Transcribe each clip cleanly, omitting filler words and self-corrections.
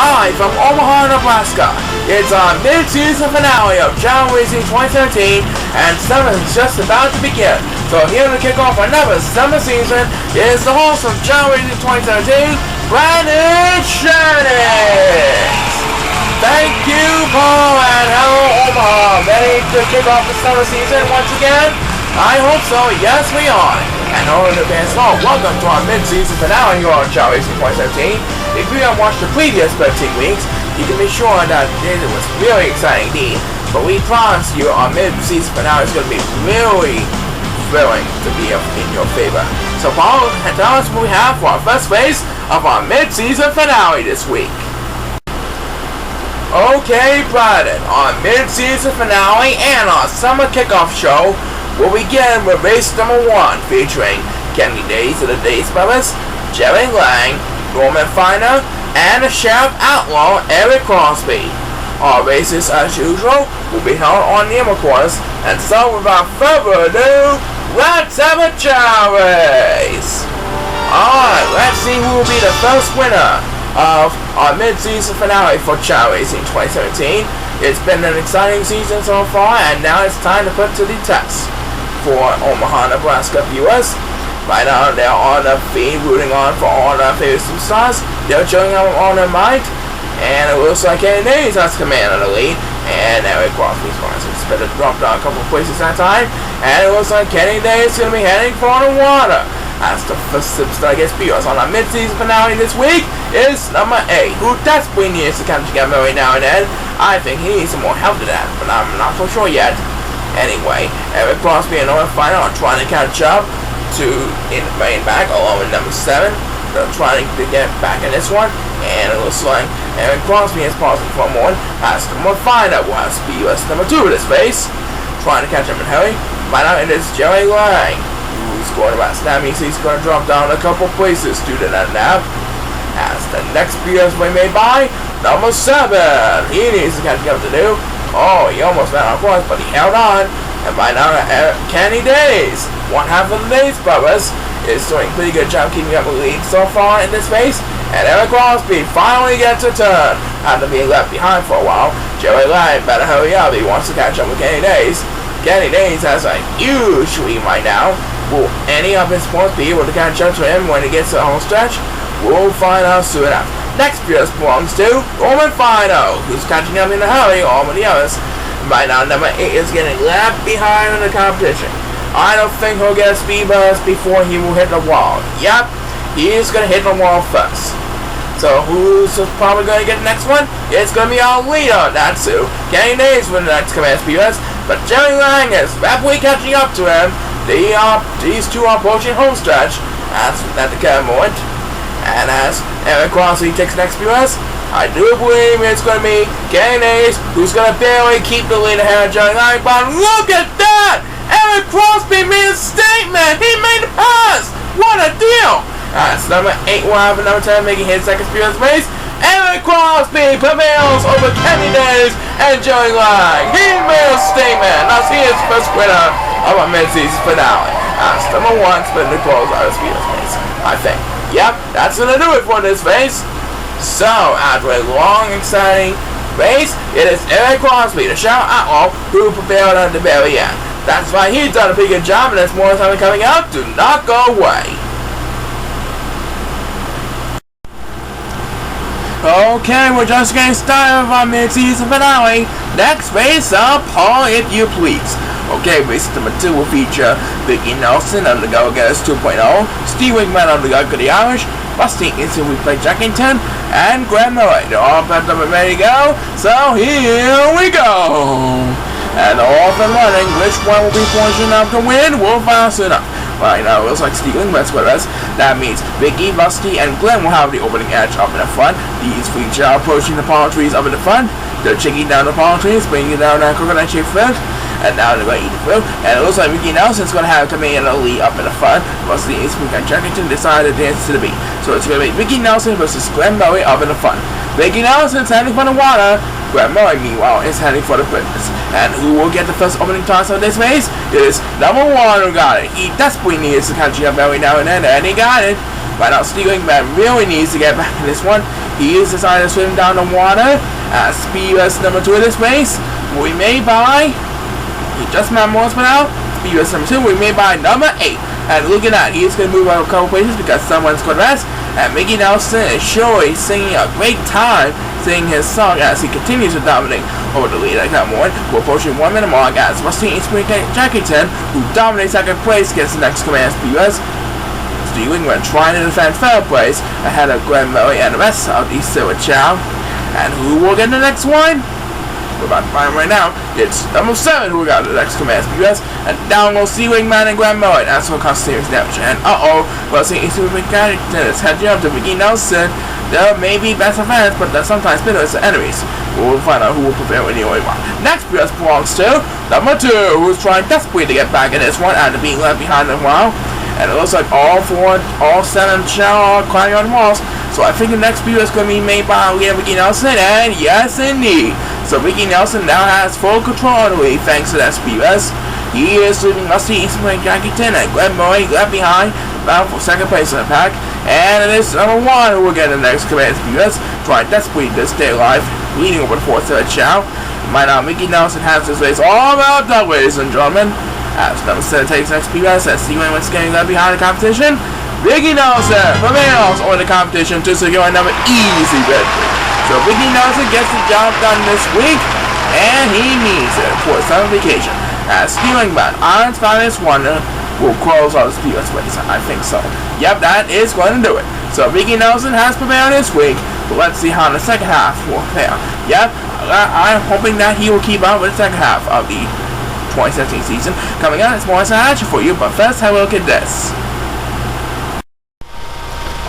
live from Omaha, Nebraska. It's our mid-season finale of Chao Racing 2017, and summer is just about to begin. So here to kick off another summer season is the host of Chao Racing 2017, Brandon Shannons. Thank you, Paul, and hello, Omaha. Ready to kick off the summer season once again? I hope so. Yes, we are. And all of the fans, welcome to our mid-season finale here on Chao Racing 2017. If you have watched the previous 13 weeks, you can be sure that it was really exciting indeed. But we promise you our mid-season finale is going to be really thrilling to be in your favor. So Paul, tell us what we have for our first race of our mid-season finale this week. Okay, Brandon, our mid-season finale and our summer kickoff show will begin with race number 1, featuring Kenny Days of the Days Brothers, Jerry Lang, Norman Finer, and the Sheriff Outlaw, Eric Crosby. Our races, as usual, will be held on Nemo course, and so without further ado, let's have a Chao race! Alright, let's see who will be the first winner of our mid-season finale for Chao Racing 2017. It's been an exciting season so far, and now it's time to put to the test for Omaha, Nebraska viewers. Right now, they're on the feed, rooting on for all their favorite superstars. They're showing up on their mic, and it looks like Kenny Days has command of the lead, and Eric Crosby's going to drop down a couple places that time, and it looks like Kenny Days is going to be heading for the water. As the first superstar gets viewers on our mid-season finale this week is number 8, who desperately needs to come together every now and then. I think he needs some more help to that, but I'm not so sure yet. Anyway, Eric Crosby and Norman Finer are trying to catch up to in the main back, along with number 7. They're trying to get back in this one, and it looks like Eric Crosby is pausing for a moment. As number 5 that was BUS number 2 of this race, trying to catch him in a hurry. Right now it is Jerry Lang, who's going to that means he's going to drop down a couple places due to that nap. As the next BUS way made by number 7, he needs to catch up to do. Oh, he almost ran off course, but he held on. And by now, Kenny Days, one half of the Days Brothers, is doing a pretty good job keeping up with the lead so far in this race. And Eric Crosby finally gets a turn after being left behind for a while. Jerry Lang better hurry up. He wants to catch up with Kenny Days. Kenny Days has a huge lead right now. Will any of his sports be able to catch up to him when he gets to the home stretch? We'll find out soon enough. Next BUS belongs to Norman Finer, who's catching up in a hurry, all with the others. Right now, number 8 is getting left behind in the competition. I don't think he'll get a speed burst before he will hit the wall. Yep, he is going to hit the wall first. So who's probably going to get the next one? It's going to be our leader, that's who. Kenny Days with the next command BUS, but Jerry Lang is rapidly catching up to him. These two are approaching home stretch at the current moment. And as Eric Crosby takes next BUS, I do believe it's going to be Kenny Days, who's going to barely keep the lead ahead of Jerry Lang. But look at that! Eric Crosby made a statement! He made a pass! What a deal! As number 8 will have number 10 making his second BUS race. Eric Crosby prevails over Kenny Days and Jerry Lang. He made a statement as he is first winner of our mid-season finale. As number 1 split the close out of BUS race, I think. Yep, that's gonna do it for this race. So, after a long, exciting race, it is Eric Crosby, the Sheriff Outlaw, who prevailed at the very end. That's why he's done a pretty good job, and there's more time coming out. Do not go away. Okay, we're just getting started with our mid-season finale. Next race up, Paul, if you please. Okay, race number 2 will feature Vicky Nelson of the Go-Getters 2.0, Steve Wigman of the Good the Irish, Rusty Instant We Play Jackington, and Graham Murray. They're all prepped up and ready to go, so here we go! And off and running, which one will be fortunate enough to win? We'll find out soon enough. Right now, it looks like Steve Wigman's with us. That means Vicky, Rusty, and Glenn will have the opening edge up in the front. These feature approaching the palm trees up in the front. They're checking down the palm trees, bringing down that coconut-shaped fruit. And now they're going to eat the fruit. And it looks like Vicky Nelson's going to have come in a lead up in the front. Rusty and Jackington decided to dance to the beat. So it's going to be Vicky Nelson versus Glenn Murray up in the front. Vicky Nelson's heading for the water. Glenn Murray, meanwhile, is heading for the goodness. And who will get the first opening toss of this race? It is number 1 who got it. He desperately needs to catch up every now and then, and he got it. Right now, Stealing Man really needs to get back in this one. He is decided to swim down the water. Speedless number 2 in this race will be made by, he just met more spin out. Speedless number 2 will be made by number 8. And look at that, he's going to move out a couple places because someone's going to rest. And Mickey Nelson is surely singing a great time singing his song as he continues to dominate over the lead at that one. We're approaching 1 minute mark as Rusty Spring Jackington, who dominates second place, gets the next command Speedless. Stealing when trying to defend third place ahead of Glenn Murray and the rest of the Silver Chao. And who will get the next one? We're about to find right now. It's number 7 who got the next command Speedless. And down goes Stealing Man and Glenn Murray. That's what costs serious damage. And well, seeing Spring Jackington is heading up to Mickey Nelson. There may be best of friends, but they're sometimes bitter enemies. We'll find out who will prevail anyway. Next Speedless belongs to number 2, who's trying desperately to get back in this one after being left behind a while. And it looks like all 7 Chao are climbing on the walls. So I think the next video is going to be made by Mickey Nelson. And yes, indeed. So Mickey Nelson now has full control of the lead thanks to that Speedless. He is leaving Rusty Eastman Jackington and Glenn Murray left behind, bound for second place in the pack. And it is number 1 who will get the next command Speedless. Trying desperately to stay alive, leading over the 4th Chao. By now, Mickey Nelson has this race all about done, ladies and gentlemen. As number 7 takes next Speedless as Stealing was getting left behind the competition. Mickey Nelson prevails over the competition to secure another easy victory. So Mickey Nelson gets the job done this week, and he needs it for some vacation. As Stealing Man, Iron's Finest Wonder, will close out the Speedless race. I think so. Yep, that is going to do it. So Mickey Nelson has prevailed this week, but let's see how the second half will fare. Yep, I'm hoping that he will keep up with the second half of the 2017 season. Coming out, it's more action for you, but first have a look at this.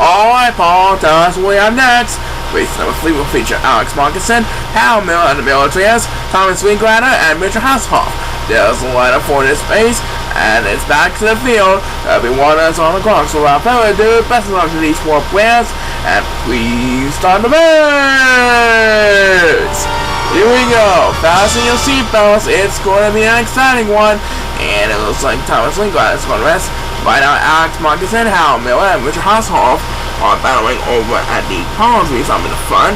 Alright, Paul, tell us what we have next. Race number 3 will feature Alex Markinson, Hal Miller and the Militaries, Thomas Winklater, and Richard Hasselhoff. There's a lineup for this race, and it's back to the field. Everyone is on the clock, so without further ado, best of luck to these 4 players, and please start the race! Here we go. Fasten your seatbelts. It's going to be an exciting one. And it looks like Thomas Winklater is going to rest. Right now, Alex Markinson, Hal Miller, and Richard Hasselhoff are battling over at the palm trees up in the front.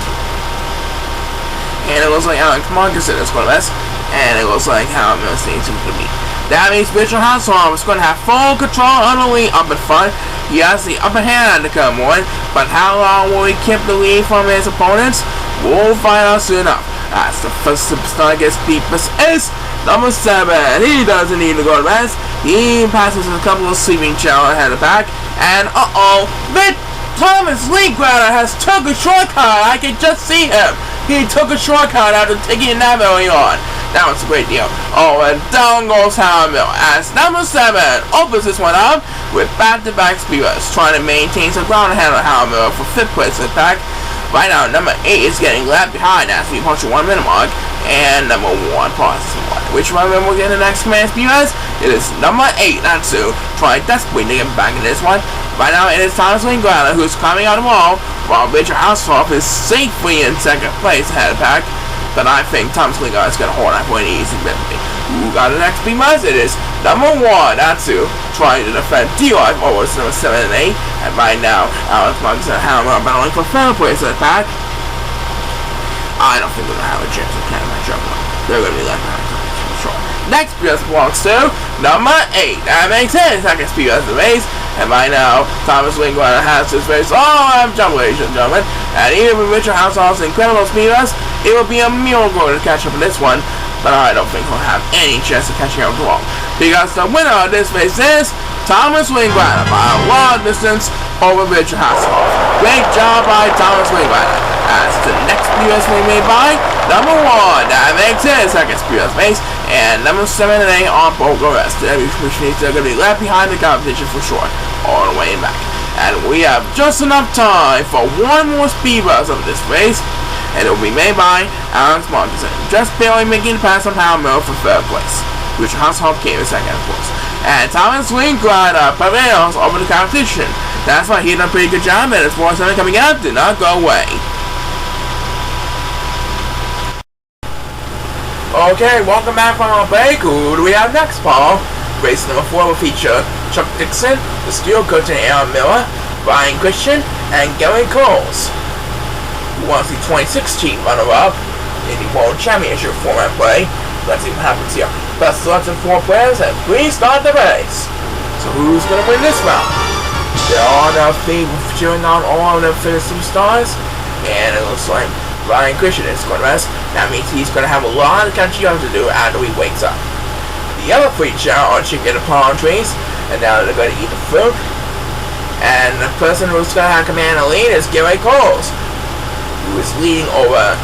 And it looks like Alex Markinson is going to rest. And it looks like Hal Miller seems to be. That means Richard Hasselhoff is going to have full control on the lead up in front. He has the upper hand to come on. But how long will he keep the lead from his opponents? We'll find out soon enough. As the first superstar gets deepest is number 7. He doesn't need to go to rest. He passes a couple of sleeping Chao ahead of the back. And Thomas Winklater has took a shortcut. I can just see him. He took a shortcut after taking a nap early on. That was a great deal. Oh, and down goes Hal Miller as number 7 opens this one up with back-to-back Speedless, trying to maintain some ground ahead of Hal Miller for 5th place in the pack. Right now, number 8 is getting left behind as we approach the 1 minute mark, and number 1 passes one. Which one will get the next command Speedless? It is number 8, Natsu, trying desperately to get back in this one. Right now, it is Thomas Winklater who's climbing on the wall, while Richard Hasselhoff is safely in 2nd place ahead of the pack. But I think Thomas Winklater is going to hold that for an easy victory. Who got the next Speedless? It is number 1, Natsu, trying to defend D-Life over number 7 and 8. And right now, Alex Markinson and Hal Miller battling for 3rd place in the pack. I don't think we're going to have a chance to catch my jump. They're going to be left behind for sure. Next Speedless belongs to number 8. That makes it 2nd Speedless in the race. And by now, Thomas Winklater has his race all on jump, ladies and gentlemen. And even with Richard Hasselhoff's incredible Speedless, it will be a miracle to catch up in this one. But I don't think he'll have any chance of catching up to all. Because the winner of this race is Thomas Winklater by a long distance over Richard Hasselhoff. Great job by Thomas Winklater. As the next Speedless will be made by number 1. That makes it 2nd Speedless race. And number 7 and 8 are both arrested, which means they're going to be left behind the competition for sure, all the way back. And we have just enough time for 1 more Speedless of this race. And it will be made by Alex Markinson, just barely making the pass on Hal Miller for 3rd place. Richard Hasselhoff came in 2nd, of course. And Thomas Winklater prevails over the competition. That's why he did a pretty good job, and his 4-7 coming out did not go away. Okay, welcome back from our break. Who do we have next, Paul? Race number 4 will feature Chuck Dixon, the Steel Coach, and Aaron Miller. Ryan Christian, and Gary Coles. Who wants the 2016 runner-up in the World Championship format play? Let's see what happens here. Best selected 4 players, and please start the race. So who's going to win this round? There are no favorites cheering on all of the first superstars, and it looks like Ryan Christian is going to rest. That means he's going to have a lot of catching up to do after he wakes up. The other 3 Chao are chicken and palm trees, and now they're going to eat the fruit. And the person who's going to have command and lead is Gary Coles, who is leading over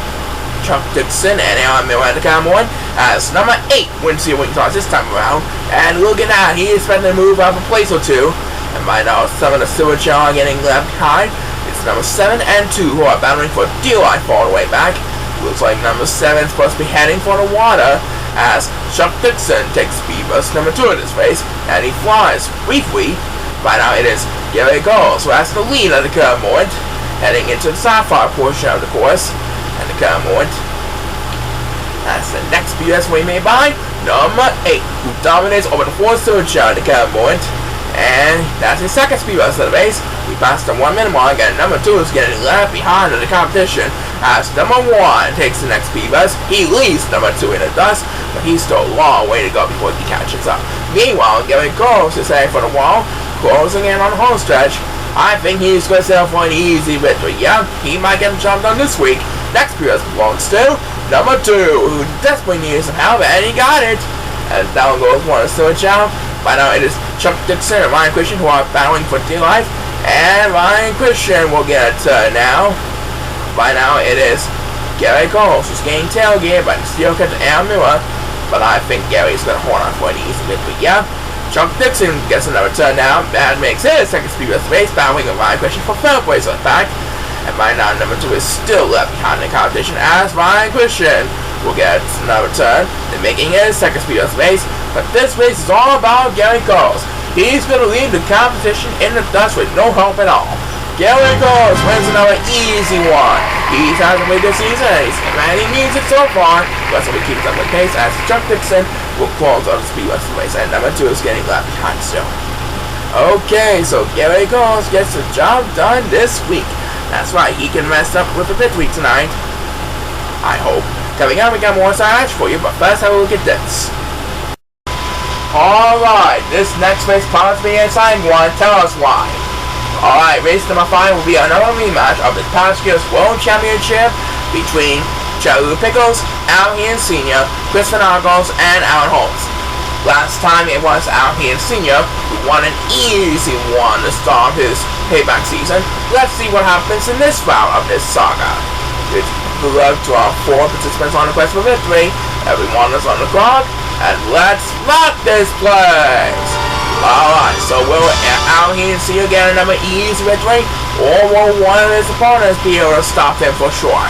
Chuck Dixon and Aaron Miller at the Cowboy as number 8 wins the wing toss this time around. And look at that, he is expecting to move up a place or 2. And by now, some of the silver Chao are getting left behind. It's number 7 and 2 who are battling for dear life all the way back. Looks like number 7 is supposed to be heading for the water as Chuck Dixon takes speed bus number 2 in his face, and he flies briefly. By now, it is Gary Coles who has the lead at the curve moment, heading into the sapphire portion of the course. And the curve moment. That's the next BS we made by number 8, who dominates over the 4 silver Chao at the curve moment. And that's his second speed bus of the race. We passed the 1 minute mark, and number 2 is getting left behind in the competition as number 1 takes the next speed bus. He leads number 2 in the dust, but he's still a long way to go before he catches up. Meanwhile, Gary Coles is heading for the wall, closing in on the home stretch. I think he's going to settle for an easy victory. Yeah, he might get jumped on this week. Next speed bus belongs to number 2, who desperately needs some help, and he got it. And down goes one of the Chao. By now, it is Chuck Dixon and Ryan Christian who are battling for dear life, and Ryan Christian will get a turn now. By now, it is Gary Coles who's getting tailgated by the steel cut to Aaron Miller, but I think Gary's going to hold on for an easy victory. Yeah, Chuck Dixon gets another turn now. That makes his second speed bus race, battling with Ryan Christian for 3rd place on the back. And by now, number 2 is still left behind in the competition as Ryan Christian will get another turn and making his second speed bus race. But this race is all about Gary Coles. He's going to lead the competition in the dust with no help at all. Gary Coles wins another easy one. He hasn't played this season, and he needs it so far. But so he keeps up the pace as Chuck Dixon will close on the speed bus race, and number 2 is getting left behind still. Okay, so Gary Coles gets the job done this week. That's right, he can mess up with a victory tonight. I hope. Coming up, we got more side action for you, but first have a look at this. Alright, this next race promised to be an exciting one. Tell us why. Alright, race number 5 will be another rematch of this past year's World Championship between ChaoEmperor, Al Hien Sr., Chris Van Argos, and Alan Holmes. Last time it was Al Hien Sr. who won an easy one to start his payback season. Let's see what happens in this round of this saga. It's beloved to our 4 participants on the quest for victory. Everyone is on the clock, and let's rock this place! Alright, so will Al Hien Sr. get another easy victory, or will one of his opponents be able to stop him for sure?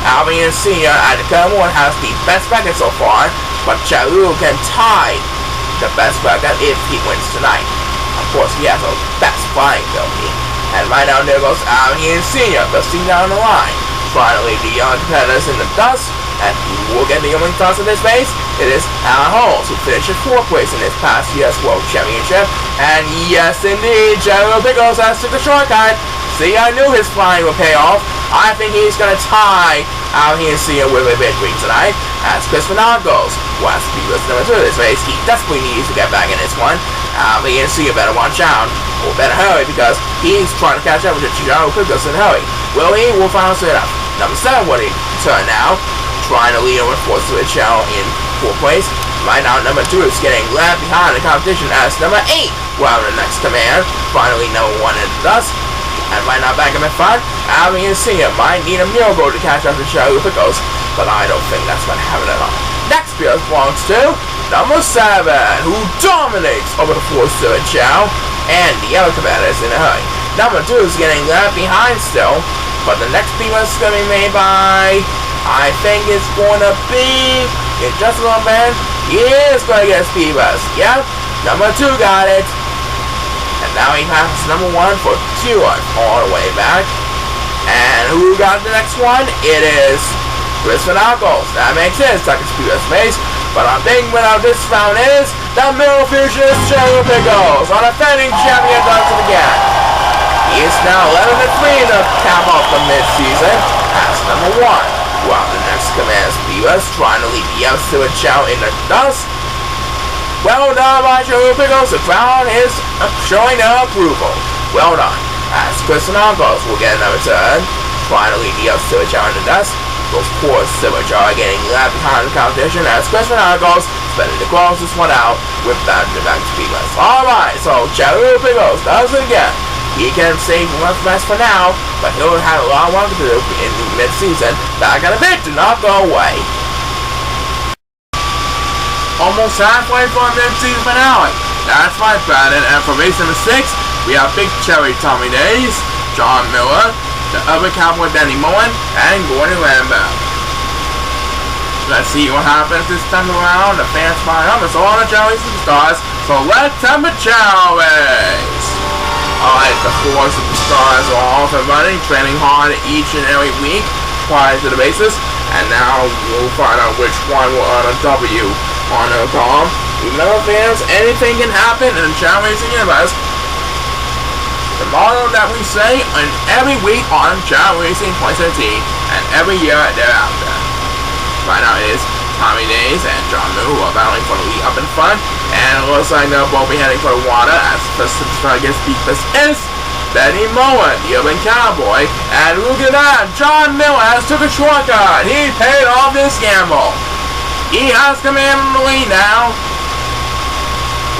Al Hien Sr. at the current one has the best record so far, but Chao can tie the best record if he wins tonight. Of course, he has the best flying ability. And right now, there goes Al Hien Sr. busting down the line. Finally, the young competitors in the dust, and who will get the only toss in this race? It is Alan Holmes, who finished in 4th place in this past year's World Championship. And yes, indeed, ChaoEmperor has took the shortcut. See, I knew his flying would pay off. I think he's going to tie Al Hien Sr. with a victory tonight. As Chris Van Argos, who has to be with number 2 of this race, he desperately needs to get back in this one. Al Hien Sr. better watch out, or better hurry, because he's trying to catch up with the ChaoEmperor in a hurry. Will he? We'll find out soon enough. Number 7 will turn now, trying to lead over force to the Chao in 4th place. Right now, number 2 is getting left behind the competition as number 8 will have the next command. Finally, number 1 in the dust. And right now, back in the front, Al Hien Sr. might need a miracle to catch up to ChaoEmperor, but I don't think that's going to happen at all. Next field belongs to number 7, who dominates over the force to the Chao, and the other competitors in a hurry. Number 2 is getting left behind still, but the next speed bus is going to be made by, I think it's going to be, in just a little bit, he is going to get a speed bus. Yep, number 2 got it. And now he passes number 1 for 2 all the way back. And who got the next one? It is Chris Van Argos. That makes his second speed bus race. But our big winner of this round is the Middle Fusionist ChaoEmperor, our defending champion does it again. He is now 11-3 to cap off the mid-season as number 1. While the next commands Beavis trying to lead the Elves to a Chao in the dust. Well done by ChaoEmperor. The crowd is showing their approval. Well done. As Chris and Argos will get another turn, trying to lead the Elves to a Chao in the dust. Of course, Silverjaw are getting left behind the competition as Chris and Argos spending to close this one out with back to Beavis. Alright, so ChaoEmperor does it again. He can save one best for now, but he'll have a lot of work to do in mid-season. Back at a bit to not go away. Almost halfway for our mid-season finale. That's right, Brandon. And for race number 6, we have Big Cherry Tommy Days, John Miller, the other Cowboy Benny Mullen, and Gordon Lambert. Let's see what happens this time around. The fans find up. It's all the Cherry Superstars. So let's have a Chow race. Alright, the 4 superstars are off and running, training hard each and every week prior to the races, and now we'll find out which one will earn a W on their column. Remember fans, anything can happen in the Chao Racing universe. The motto that we say in every week on Chao Racing 2017 and every year thereafter. Right now it is Tommy Days and John Moo who are battling for the lead up in front, and it looks like they'll both be heading for the water as the first superstar against Beavis is Benny Mullen, the urban cowboy, and look at that, John Miller has took a shortcut. He paid off this gamble. He has command on the lead now.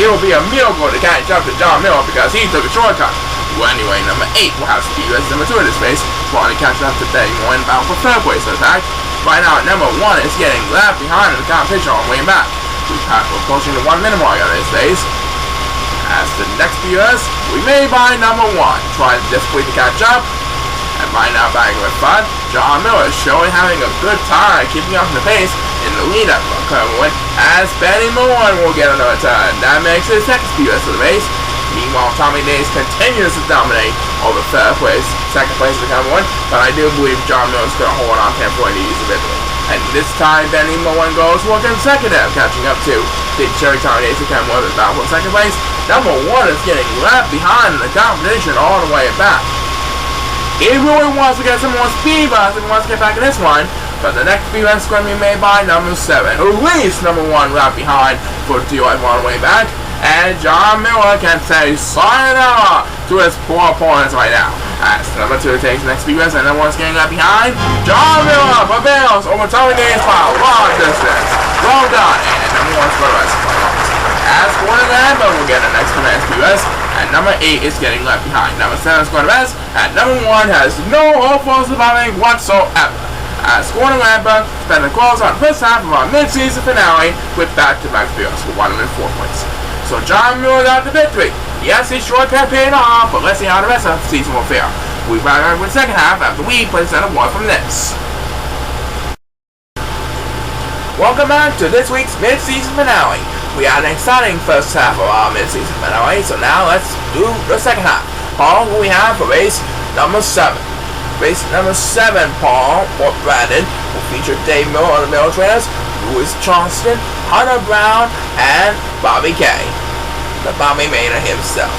It will be a miracle to catch up to John Miller because he took a shortcut. Well, anyway, number 8 will have to be US number 2 in this race, trying to catch up to Benny Mullen bound for third place in attack. Right now, number 1 is getting left behind in the competition on the way back. We're approaching the 1 minute mark on this race. As the next US, we may by number 1, trying desperately to catch up. And right now, back with 5, John Miller is showing having a good time keeping up the pace in the lead up of Kerwin, as Benny Mullen will get another turn. That makes it the second US of the race. Meanwhile, Tommy Days continues to dominate over third place, second place to Kerwin, but I do believe John Miller is going to hold on to him for the use of it. And this time, Benny Mullen goes for consecutive, catching up to Big Cherry Tommy Days to Kerwin with battle for second place. Number 1 is getting left behind in the competition all the way back. He really wants to get some more speed, but he wants to get back in this one. But the next speed is going to be made by number 7, who leaves number 1 right behind for the DUI all the way back. And John Miller can say sayonara to his poor opponents right now. As number 2 takes the next speed and number 1 is getting left behind. John Miller prevails over Tommy Days by a long distance. Well done, and number 1's for the rest of the finals. As Gordon Lambert will get the next command speed, and number 8 is getting left behind. Number 7 is going to rest, and number 1 has no hope for surviving whatsoever. As Gordon Lambert spent the close on the first half of our mid-season finale with back-to-back speeds for 1 and 4 points. So John Miller got the victory. Yes, his shortcut paid off, but let's see how the rest of the season will fare. We'll be back with the second half after we play set of 1 from this. Welcome back to this week's mid-season finale. We had an exciting first half of our mid-season finale, so now let's do the second half. Paul, who we have for race number 7. Race number 7, Paul, or Brandon, will feature Dave Miller on the Miller Trainers, Louis Johnston, Hunter Brown, and Bobby Kay, the Bobby Maynard himself.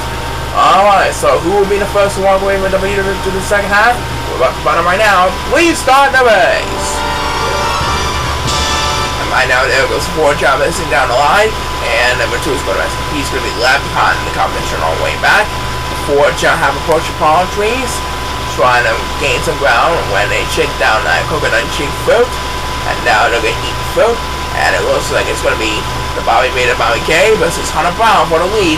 Alright, so who will be the first to walk away with the lead to the second half? We're about to find out right now. Please start the race! And right now, there goes 4 Chao missing down the line, and number 2 is going to rest. He's going to be left behind in the competition on the way back. The 4 Chao have approached the palm trees, trying to gain some ground when they shake down that coconut cheek fruit, and now they're going to eat the fruit, and it looks like it's going to be the Bobby Maynard Bobby K versus Hunter Brown for the lead.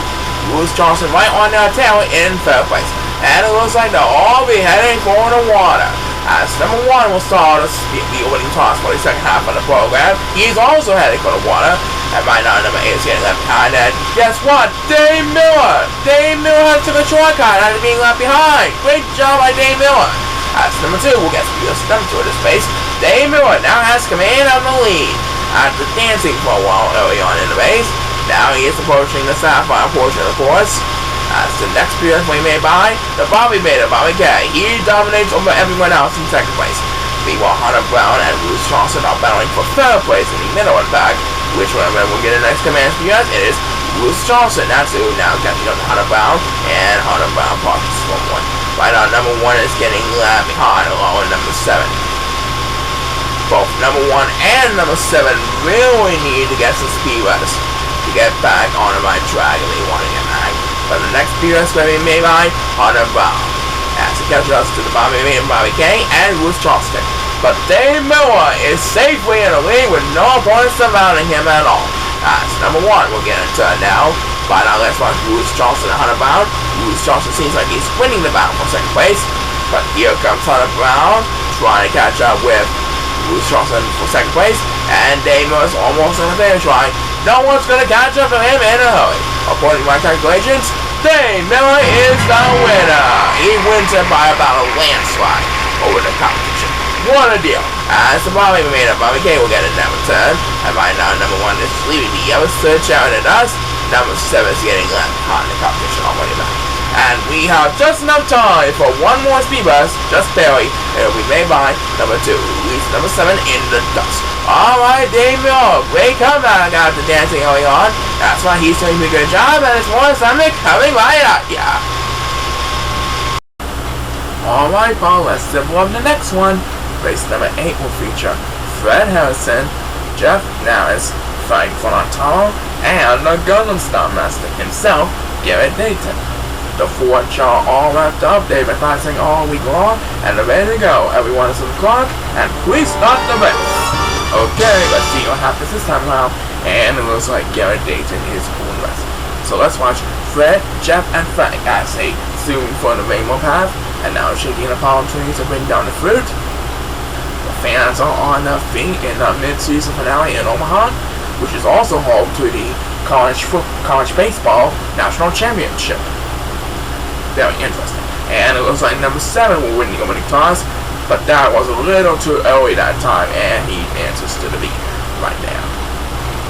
Louis Johnson right on their tail in third place, and it looks like they'll all be heading for the water. As number 1 will start the opening toss for the second half of the program. He's also heading for the water, and right now number 8 is getting left behind, and guess what? Dave Miller! Dave Miller took a shortcut after being left behind. Great job by Dave Miller. As number 2 will get speed number 2 of this race. Dave Miller now has command of the lead. After dancing for a while early on in the race, now he is approaching the sapphire portion of the course. As the next period we made by the Bobby Maynard Bobby K. He dominates over everyone else in second place. Meanwhile, Hunter Brown and Louis Johnson are battling for third place in the middle of the pack. Which one will get the next command speed? It is Louis Johnson. That's who now catching up to Hunter Brown, and Hunter Brown pockets 1-1. Right now, number 1 is getting left behind along with number 7. Both number 1 and number 7 really need to get some speed rest to get back on the right track if they want to get back. But the next speed rest will be made by Hunter Brown, as he catches us to the Bobby K and Bruce Charleston. But Dave Miller is safely in the lead with no opponents surrounding him at all. As number 1 will get a turn now. By now, let's watch Bruce Charleston and Hunter Brown. Bruce Charleston seems like he's winning the battle for second place. But here comes Hunter Brown trying to catch up with Bruce Charleston for second place. And Dave Miller's almost in the finish line. No one's going to catch up to him in a hurry. According to my calculations, Dave Miller is the winner. He wins it by about a landslide over the competition. What a deal. As the Bobby made up, Bobby K will get another turn. And right now, number 1 is leaving the yellow search out in us. Number 7 is getting left behind the competition all the way back. And we have just enough time for one more speed bus, just barely. It will be made by number 2, who leaves number 7 in the dust. Alright, Dave Miller, great comeback after dancing early on. That's why he's doing a good job, and it's more something coming right at ya. Alright, Paul, let's simple up the next one. Race number 8 will feature Fred Harrison, Jeff Narris, Frank Fonantano, and the Gundam Star Master himself, Garrett Dayton. The 4 Chao all wrapped up, they've been practicing all week long, and they're ready to go. Everyone is on the clock, and please start the race. Okay, let's see what happens this time around, and it looks like Garrett Dayton is pulling the rest. So let's watch Fred, Jeff, and Frank as they zoom for the rainbow path, and now shaking the palm trees to bring down the fruit. Fans are on their feet in the mid-season finale in Omaha, which is also home to the college baseball national championship. Very interesting. And it looks like number 7 will win the opening toss, but that was a little too early that time, and he answers to the lead right there.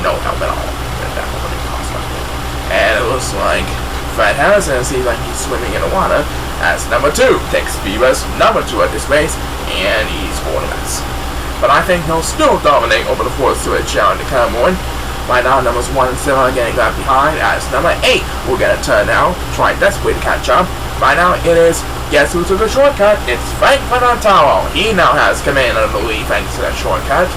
No help at all in that opening toss right there. And it looks like Fred Harrison seems like he's swimming in the water, as number 2 takes speed rest number 2 at this race, and he's for the mess. But I think he'll still dominate over the 4th to a Chao in the coming morning. Right now, numbers 1 and 7 are getting left behind, as number 8 will get a turn now, trying desperately to catch up. Right now, it is, guess who took a shortcut? It's Frank Fonantano. He now has command of the lead thanks to that shortcut.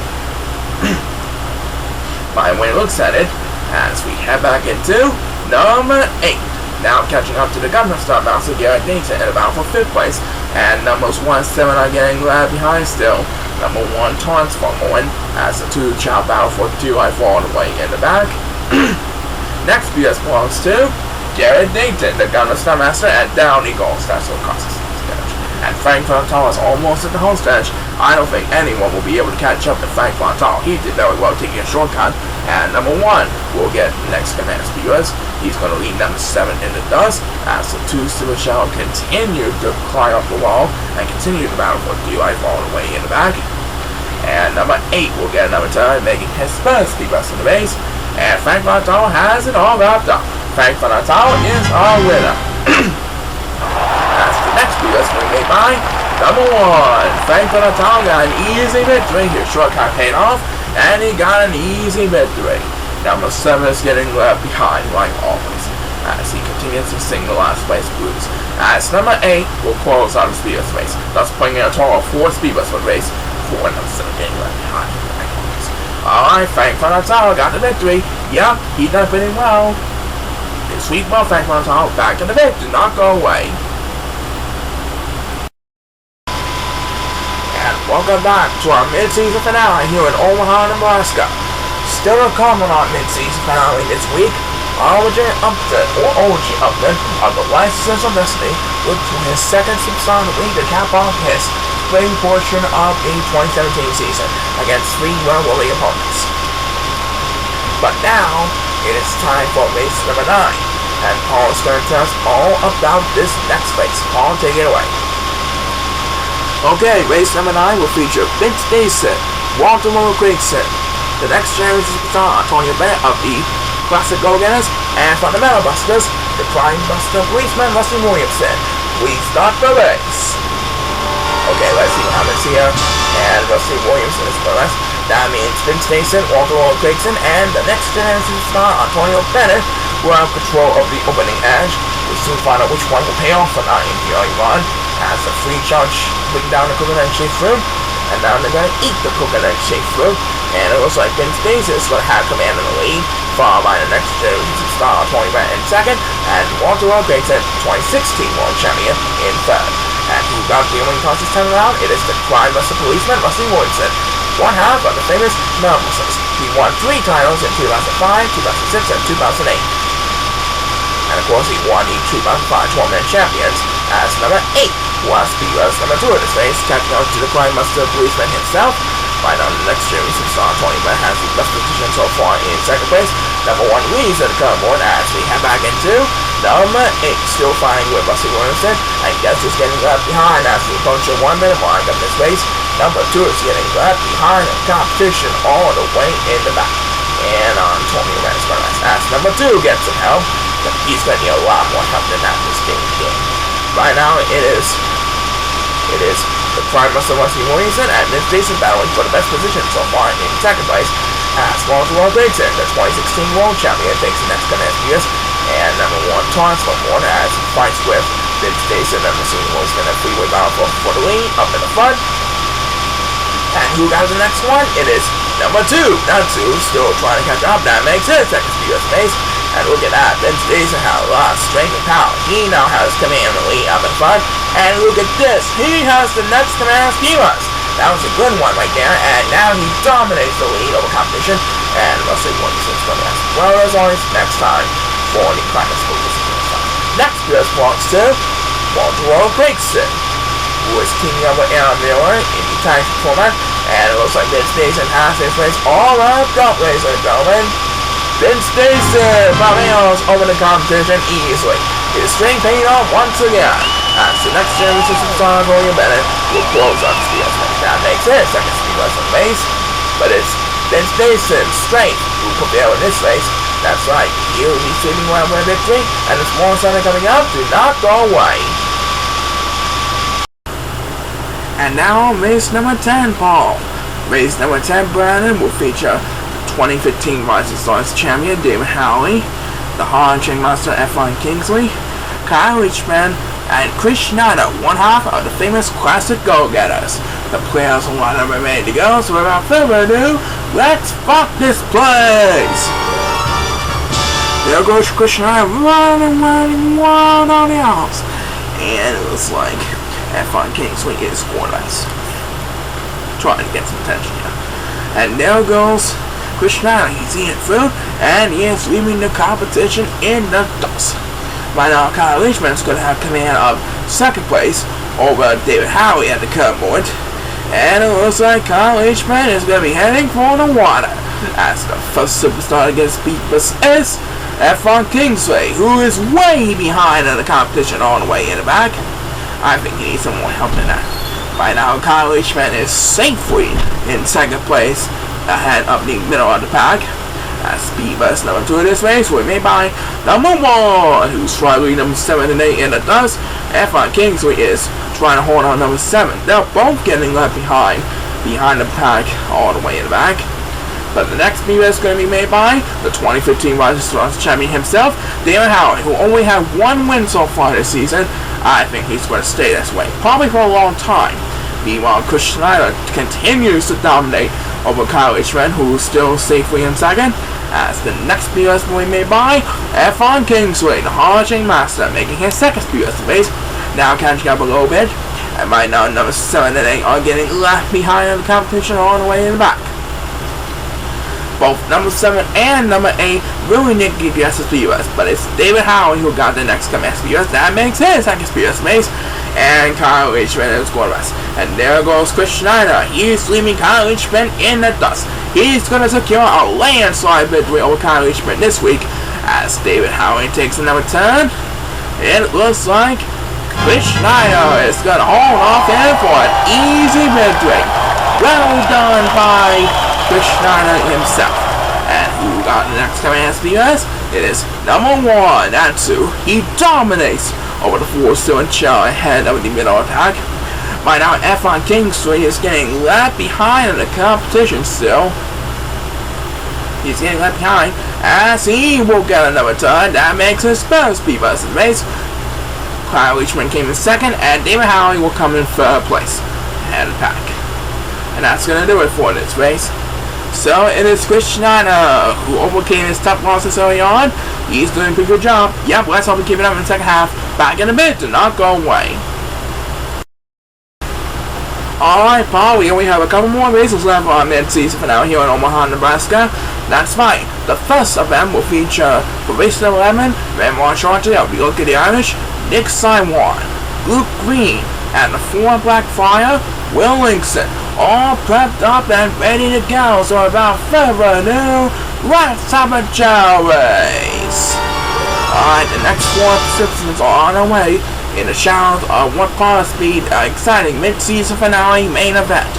By when he looks at it, as we head back into number 8. Now catching up to the Gundam Star Master Garrett Dayton at about for 5th place, and numbers 1 and 7 are getting left behind still. Number 1 transforming as the 2 Chao battle for 2 I fall away in the back. Next BS belongs to Garrett Dayton, the Gundam Star Master, and down he goes. That's what causes the stretch. And Frank Fonantano is almost at the home stretch. I don't think anyone will be able to catch up to Frank Fonantano. He did very well taking a shortcut. And number 1 will get next command speeders. He's going to lead number 7 in the dust as the 2 Super Chao continue to climb up the wall and continue the battle for DUI falling away in the back. And number 8 will get another turn, making his first speed rest in the race. And Frank Fonantano has it all wrapped up. Frank Fonantano is our winner. That's the next speed rest will be made by number 1. Frank Fonantano got an easy victory. His shortcut paid off, and he got an easy victory. Number 7 is getting left behind, like always, as he continues to sing the last place blues. As number 8 will close out the speed bus race, thus bringing a total of 4 speed bus for the race, 4 number 7 getting left behind, like always. Alright, Frank Fonantano got the victory. Yep, he done pretty well. Sweet well, Frank Fonantano, back to the victory, do not go away. Welcome back to our mid-season finale here in Omaha, Nebraska. Still a comment on mid-season finale this week. OG update of the License of Destiny with his second supersonic lead to cap off his spring portion of the 2017 season against 3 well-worthy opponents. But now, it is time for race number 9, and Paul is going to tell us all about this next race. Paul, take it away. Okay, race number 9 will feature MIDSEASON, Walter Gregson, the next generation superstar Antonio Bennett of the Classic Go-Getters, and Fundamental Busters, the Crime Buster Policeman Rusty Williamson. Please start the race. Okay, let's see what happens here. And Rusty Williamson is for us. That means MIDSEASON, Walter Gregson, and the next generation superstar Antonio Bennett will have control of the opening edge. We'll soon find out which one will pay off for 9 in the early run. as the free charge bring down the coconut shaped fruit, and now they're gonna eat the coconut shaped fruit. And it looks like MIDSEASON is gonna have command in the lead, followed by the next generation star Tony Brett in second, and Walter Grayson, 2016 World Champion, in third. And who got the winning toss this time around? It is the Crime Buster policeman, Rusty Williamson, one half of the famous Melmoses. He won 3 titles in 2005, 2006, and 2008. And of course, he won the 2005 12-man champions as number 8 was Beaver's number 2 of this race, catching up to the Crime Buster policeman himself. Right on the next year, superstar Tony Brett has the best position so far in second place. Number 1 leads at the current board as we head back into number 8, still fighting with Rusty Williamson. And guess who's getting left behind as we approach the 1 minute mark of this race? Number 2 is getting left behind in competition all the way in the back. And on Tony Brett's race, as number 2 gets some help, but he's going to need a lot more help than that this game. Right now, it is the Prime Buster Rusty Williamson and MIDSEASON battling for the best position so far in second place. As Walter Grayson, the 2016 World Champion, takes the next command years, and number 1 taunts for more as he fights with MIDSEASON, and MIDSEASON was going to freeway battle for the lead up in the front. And who got the next one? It is number 2. Natsu still trying to catch up. That makes it second speed space. And look at that, MIDSEASON has a lot of strength and power. He now has command in the lead up in front. And look at this, he has the next command speeders. That was a good one right there, and now he dominates the lead over competition. And Rusty Williamson's going to ask, well, as always, next time for the Climax Focus. Next, this belongs to Walter Grayson, who is teaming up with Aaron Miller in the time format. And it looks like MIDSEASON has this race all up, ladies and gentlemen. MIDSEASON prevails over the competition easily. His strength paid off once again. As the next generation superstar William Bennett will close on speed race. That makes it second speed race on the base. But it's MIDSEASON's strength who prevail in this race. That's right, he will be sweeping around with a victory, and the small center coming up do not go away. And now race number 10, Paul. Race number 10, Brandon, will feature 2015 Rising Stars champion David Howley, the Hard Chain Master F1 Kingsley, Kyle Richman, and Chris Schneider, one half of the famous Classic Go-Getters. The players will line up and ready to go, so without further ado, let's fuck this place! There goes Chris Schneider running wild on the house. And it looks like F1 Kingsley is scoreless. Trying to get some attention here. And there goes Chris Schneider. He's eating food, and he is leaving the competition in the dust. Right now, Kyle Leachman is going to have command of second place over David Howley at the current point. And it looks like Kyle Leachman is going to be heading for the water. As the first superstar against Beatbus is F1 Kingsley, who is way behind in the competition all the way in the back. I think he needs some more help than that. Right now, Kyle Leachman is safely in second place, ahead of the middle of the pack. As Beatbus number 2 of this race will be made by number 1, who's struggling number 7 and 8 in the dust. F1 Kingsley is trying to hold on number 7. They're both getting left behind the pack all the way in the back. But the next Beatbus is going to be made by the 2015 Rising Stars champion himself, David Howley, who only had 1 win so far this season. I think he's going to stay this way, probably for a long time. Meanwhile, Chris Schneider continues to dominate over Kyle Richman, who's still safely in second. As the next Beatbus will be made by F1 Kingsley, the Hard Chain Master, making his second Beatbus base, now catching up a little bit. And right now, number 7 and 8 are getting left behind in the competition all the way in the back. Both number 7 and number 8 really need to get the Beatbus, but it's David Howley who got the next command Beatbus. That makes his second Beatbus base. And Kyle Richman is going to rest. And there goes Chris Schneider. He's leaving Kyle Richman in the dust. He's going to secure a landslide victory over Kyle Richman this week. As David Howley takes another turn, it looks like Chris Schneider is going to hold off in for an easy victory. Well done by Chris Schneider himself. And who got the next command Beatbus? It is number 1, Natsu. He dominates over the 4-still and Chao ahead of the middle attack. By now, F1 Kingsley is getting left behind in the competition still. He's getting left behind as he will get another turn. That makes his first Beatbus race. Kyle Leachman came in second, and David Howley will come in third place ahead of the pack. And that's going to do it for this race. So it is Chris Schneider who overcame his tough losses early on. He's doing a pretty good job. Yep, let's hope we keep it up in the second half. Back in a bit, do not go away. Alright, Paul, we only have a couple more races left on mid-season finale here in Omaha, Nebraska. That's right, the first of them will feature for race number 11, Van Shorty of the Look at the Irish, Nick Simon, Luke Green, and the 4 Black Flyer, Will Linkson, all prepped up and ready to go. So without further ado, let's have a Chao race. Alright, the next 4 participants are on their way in the shadows of what promised to be an exciting mid-season finale main event.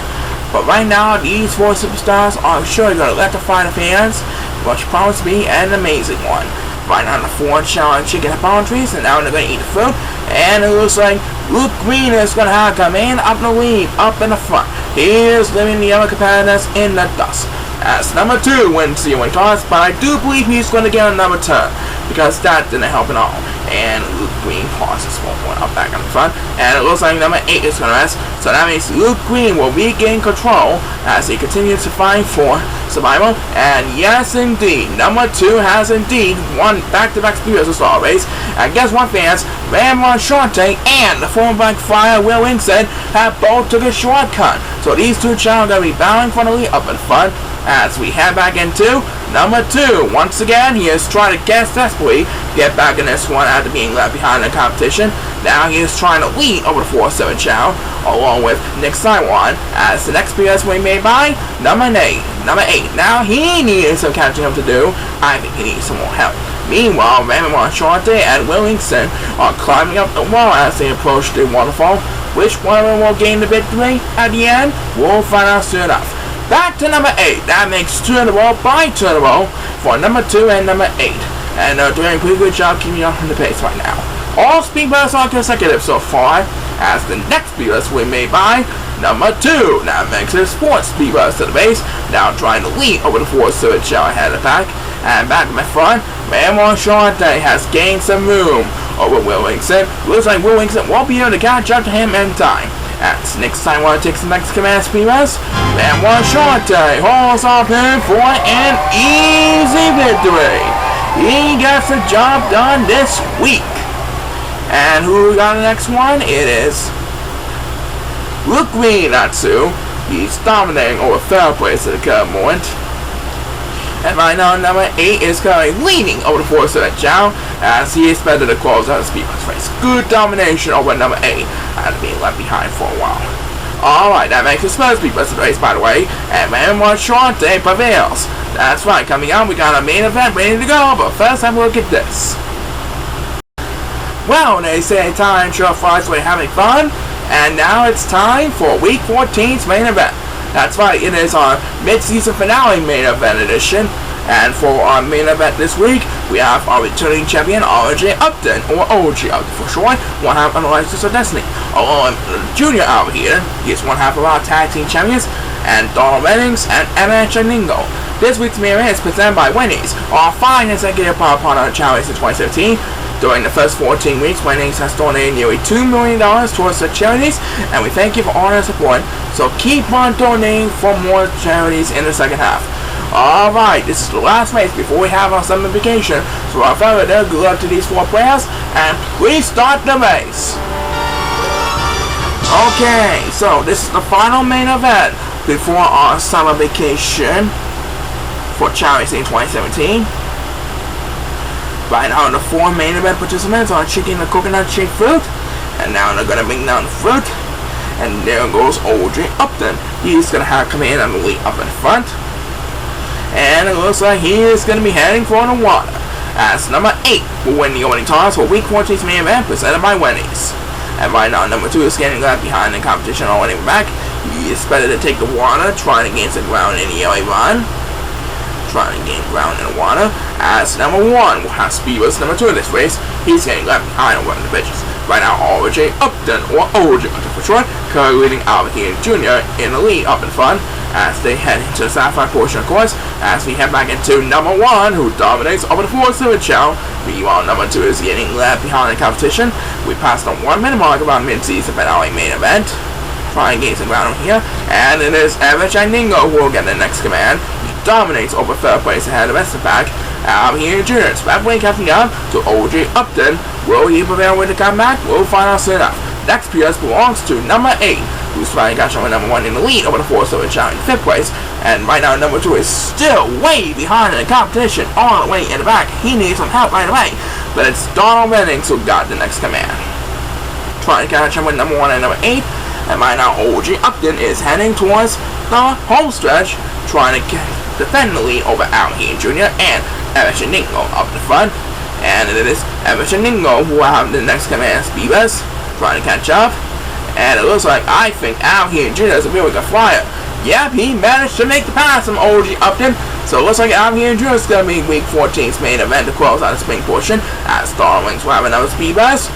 But right now, these 4 superstars are sure going to electrify the fans, which promised to be an amazing one. Right now, the 4 Chao chicken palm trees, and now they're going to eat the fruit. And it looks like Luke Green is going to have come in up in the lead, up in the front. He is leaving the other competitors in the dust. As number 2 wins the win toss, but I do believe he's going to get another turn, because that didn't help at all. And Luke Green pauses for one up back on the front, and it looks like number 8 is going to rest, so that means Luke Green will regain control as he continues to fight for survival. And yes indeed, number 2 has indeed won back-to-back Speedway Star race, and guess what, fans? Van Shorty and the former Black Flyer Will Linkson have both took a shortcut, so these 2 Chao are going to be battling for the lead up in front. As we head back into number 2, once again, he is trying to desperately get back in this one after being left behind in the competition. Now he is trying to lead over the 4-7 Chao, along with Nick Simon, as the next PS will be made by number 8. Now he needs some catching up to do. I think he needs some more help. Meanwhile, Van Shorty and Will Linkson are climbing up the wall as they approach the waterfall. Which one of them will gain the victory at the end? We'll find out soon enough. Back to number 8. That makes 2 in a row by 2 in a row for number 2 and number 8. And they're doing a pretty good job keeping up in the pace right now. All speed bus are consecutive so far, as the next speed bus will be made by number 2. That makes it 4 speed bus to the base, now trying to lead over the 4-7 Chao ahead of the pack. And back in the front, Van Shorty has gained some room over Will Linkson. Looks like Will Linkson won't be able to catch up to him in time. As Nick Simon takes the next command speed bus, Van Shorty holds off him for an easy victory. He gets the job done this week. And who got the next one? It is Luke Green, Natsu. He's dominating over 3rd place at the current moment. And right now, number 8 is currently leading over the 4-7 Chao, as he is better to close out the speed bus race. Good domination over number 8, after being left behind for a while. Alright, that makes his first speed bus race, by the way, and Van Shorty prevails. That's right, coming out, we got a main event ready to go, but first have a look at this. Well, they say time sure flies when having fun, and now it's time for Week 14's main event. That's right, it is our mid-season finale main event edition. And for our main event this week, we have our returning champion, RJ Upton, or OG Upton for short, one half of the License of Destiny. Along with Junior out here, he is one half of our tag team champions, and Donald Reddings and Emma Chaningo. This week's main event is presented by Wendy's, our fine executive power partner on Chao since 2017. During the first 14 weeks, Wendy's has donated nearly $2 million towards the charities, and we thank you for all your support. So keep on donating for more charities in the second half. Alright, this is the last race before we have our summer vacation. So without further ado, good luck to these 4 players, and please start the race. Okay, so this is the final main event before our summer vacation for Chao in 2017. Right now, the 4 main event participants are checking the coconut shaped fruit, and now they're gonna bring down the fruit. And there goes OJ Upton. He's gonna have come in and lead up in front, and it looks like he is gonna be heading for the water. As number 8 will win the opening toss for Week 14's main event presented by Wendy's. And right now, number 2 is getting left behind in competition on winning back. He is better to take the water, trying to gain some ground in the early run. Trying to gain ground in the water, as number 1 will have speed bus number 2 in this race. He's getting left behind on one of the bitches. Right now, RJ Upton, or OJ Upton for short, currently leading Albert Jr. in the lead up in front. as they head into the sci-fi portion, of course, as we head back into number 1, who dominates over the force of Chao. Meanwhile, number 2 is getting left behind in the competition. We passed the 1 minute mark about mid-season finale main event. Trying to gain some ground here, and it is Ningo who will get the next command. He dominates over 3rd place ahead of Estepac. Here Juniors, rapidly catching up to OG Upton. Will he prevail with the comeback? We'll find out soon enough. Next PS belongs to number 8, who's trying to catch up with number 1 in the lead over the force of Chao in 5th place. And right now, number 2 is still way behind in the competition, all the way in the back. He needs some help right away, but it's Donald Bennings who got the next command. Trying to catch up with number 1 and number 8. And right now, OG Upton is heading towards the home stretch, trying to defend the lead over Here Jr. and Ningo up the front. And it is Ningo who will have the next command, Speedbus, trying to catch up. And it looks like, I think Here Jr. is a really good flyer. Yep, he managed to make the pass from OG Upton. So it looks like Here Jr. is going to be Week 14's main event to close out the spring portion, as Starlings will have another speed bus.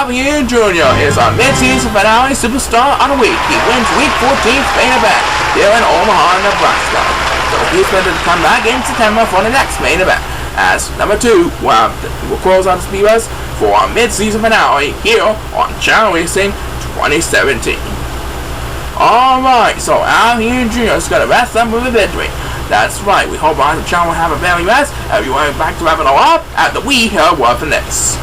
Here Jr. is our mid-season finale superstar of the week. He wins Week 14's main event here in Omaha, Nebraska. So he's going to come back in September for the next main event, as number 2 will close out the speed bus for our mid-season finale here on Chao Racing 2017. Alright, so Here Jr. is going to rest up with a victory. That's right, we hope our Chao will have a very rest, and we want back to wrap it all up after we hear a word from this.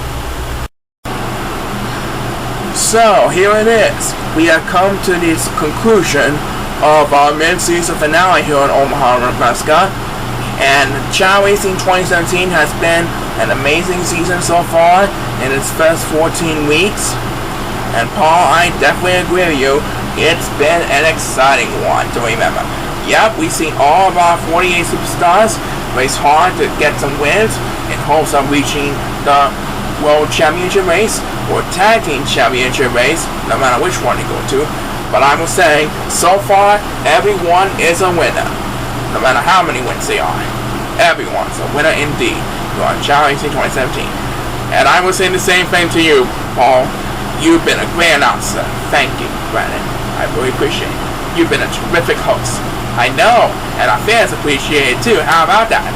So, here it is. We have come to the conclusion of our mid-season finale here in Omaha, Nebraska. And Chao Racing 2017 has been an amazing season so far in its first 14 weeks. And Paul, I definitely agree with you. It's been an exciting one to remember. Yep, we've seen all of our 48 superstars race hard to get some wins in hopes of reaching the World Championship race or Tag Team Championship race, no matter which one you go to. But I will say, so far, everyone is a winner, no matter how many wins they are. Everyone's a winner indeed. You're on Chao Racing 2017. And I will say the same thing to you, Paul. You've been a great announcer. Thank you, Brandon. I really appreciate it. You've been a terrific host. I know, and our fans appreciate it too. How about that?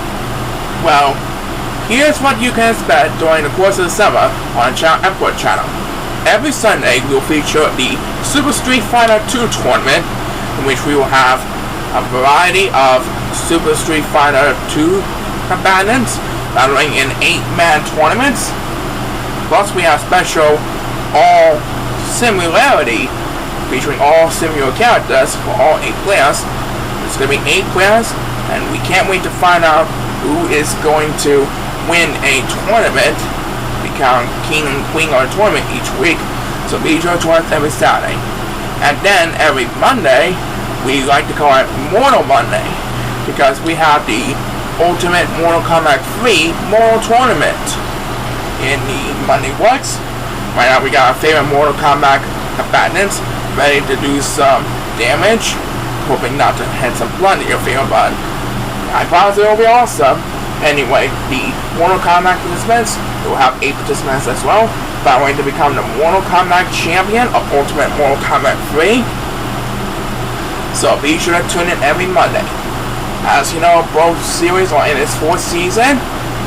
Well, here's what you can expect during the course of the summer on the ChaoEmperor channel. Every Sunday, we'll feature the Super Street Fighter 2 tournament, in which we will have a variety of Super Street Fighter 2 combatants battling in 8-man tournaments. Plus, we have special all similarity featuring all similar characters for all 8 players. It's going to be 8 players, and we can't wait to find out who is going to win a tournament, become king and queen of a tournament each week. So be sure to watch every Saturday. And then every Monday, we like to call it Mortal Monday, because we have the Ultimate Mortal Kombat 3 Mortal Tournament in the Monday Works. Right now we got our favorite Mortal Kombat combatants ready to do some damage, hoping not to hit some blood in your field, but I promise it will be awesome. Anyway, the Mortal Kombat participants will have 8 participants as well, battling to become the Mortal Kombat champion of Ultimate Mortal Kombat 3. So be sure to tune in every Monday. As you know, both series are in its 4th season,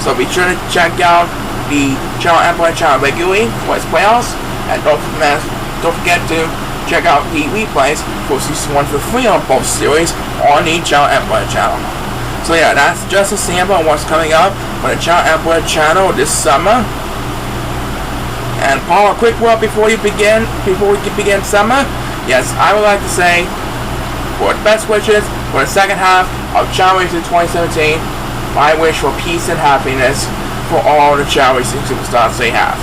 so be sure to check out the ChaoEmperor channel regularly for its playoffs, and don't forget to check out the replays for season 1 for free on both series on the ChaoEmperor channel. So yeah, that's just a sample of what's coming up on the ChaoEmperor channel this summer. And Paul, a quick word before we begin summer. Yes, I would like to say, for the best wishes for the second half of Chao Racing 2017, my wish for peace and happiness for all the Chao Racing superstars they have.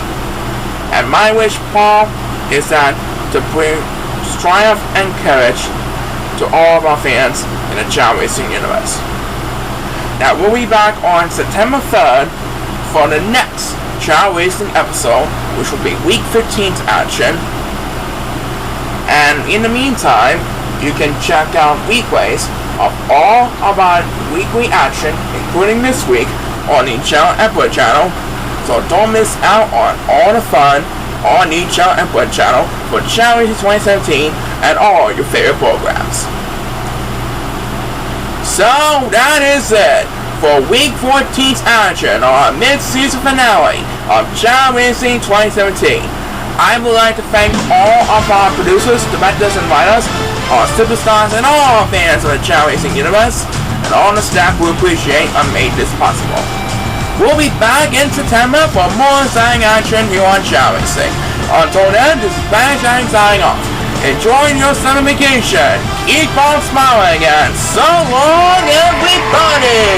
And my wish, Paul, is that to bring triumph and courage to all of our fans in the Chao Racing universe. Now, we'll be back on September 3rd for the next Chao Racing episode, which will be Week 15's action. And in the meantime, you can check out replays of all of our weekly action, including this week, on the ChaoEmperor channel. So don't miss out on all the fun on the ChaoEmperor channel for Chao Racing 2017 and all your favorite programs. So that is it for Week 14's action on our mid-season finale of Chao Racing 2017. I would like to thank all of our producers, directors, and writers, our superstars, and all fans of the Chao Racing universe, and all the staff who appreciate and made this possible. We'll be back in September for more exciting action here on Chao Racing. Until then, this is Bang signing off. Enjoy your summer vacation. Keep on smiling, and so long, everybody!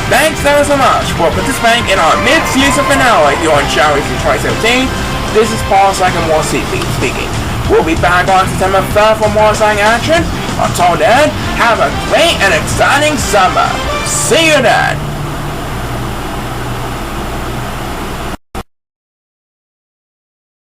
Thanks ever so much for participating in our mid-season finale here on Chao Racing 2017. This is Paul Sycamore speaking. We'll be back on September 3rd for more exciting action. Until then, have a great and exciting summer. See you then!